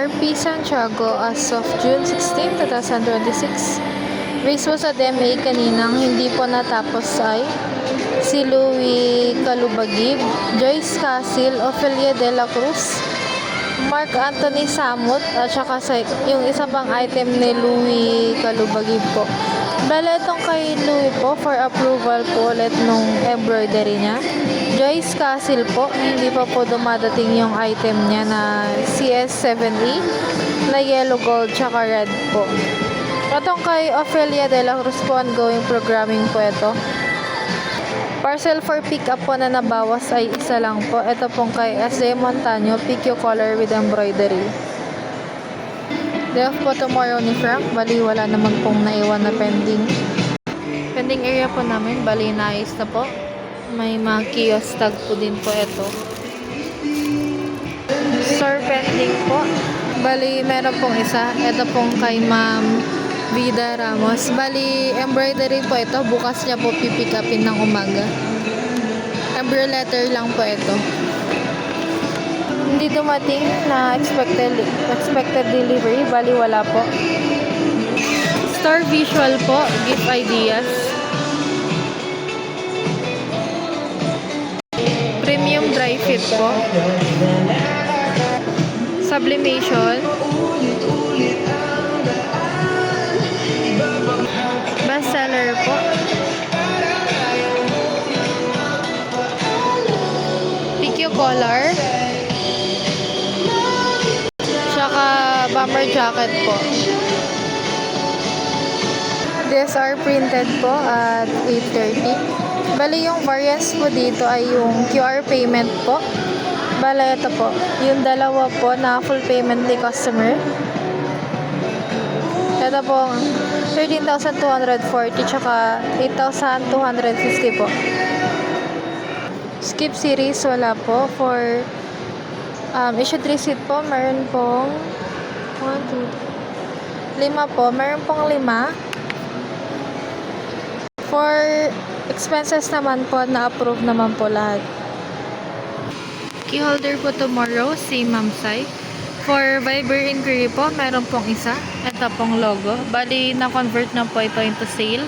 RP Santiago as of June 16, 2026. Race po sa DMA kaninang hindi po natapos ay si Louie Calubagib, Joyce Casil, Ofelia de la Cruz, Mark Anthony Samut, at saka yung isa pang item ni Louie Calubagib po. Bale, itong kay Louie po, for approval po ulit nung embroidery niya. Joyce Casil po, hindi pa po dumadating yung item niya na CS7E na yellow gold tsaka red po. Itong kay Ofelia de la Cruz po, ongoing programming po ito. Parcel for pick up po na nabawas ay isa lang po. Ito pong kay S.J. Montaño, PQ color with embroidery. Day off po tomorrow ni Frank. Bali, wala naman pong naiwan na pending. Pending area po namin, bali naayos na po. May mga kiosk tag po din po ito. Store pending po. Bali, meron pong isa. Ito pong kay Ma'am Vida Ramos. Bali, embroidery po ito. Bukas niya po pipick upin ng umaga. Embroidery letter lang po ito. Hindi dumating na expected delivery. Bali, wala po. Store visual po. Gift ideas. Premium dry fit po. Sublimation. Bestseller po. PQ color. Tsaka bomber jacket po. DSR printed po at 8:30. Bali, yung variants po dito ay yung QR payment po. Bali, ito po. Yung dalawa po na full payment ni customer. Ito po 13,240 tsaka 8,250 po. Skip series wala po. For issued receipt po, meron pong 1, 2, 5 po. Meron pong 5. For expenses naman po, na-approve naman po lahat. Key holder po tomorrow, si Ma'am Sai. For Viber inquiry po, meron pong isa. Ito pong logo. Bali, na-convert na po ito into sale.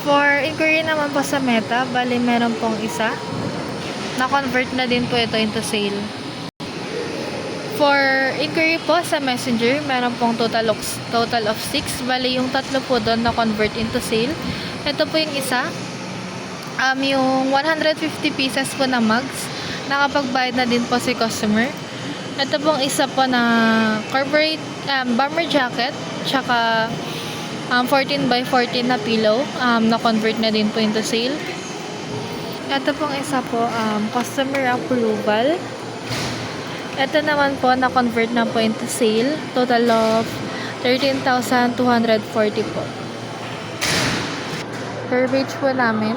For inquiry naman po sa Meta, bali, meron pong isa. Na-convert na din po ito into sale. For inquiry po sa Messenger, meron pong total of 6. Bali, yung 3 po doon na-convert into sale. Ito po yung isa. Yung 150 pieces po na mugs, nakapagbayad na din po si customer. Ito pong isa po na corporate bomber jacket, tsaka 14x14 na pillow, na-convert na din po into sale. Ito pong isa po, customer approval. Ito naman po, na-convert na po into sale. Total of 13,240 po. Per page po namin.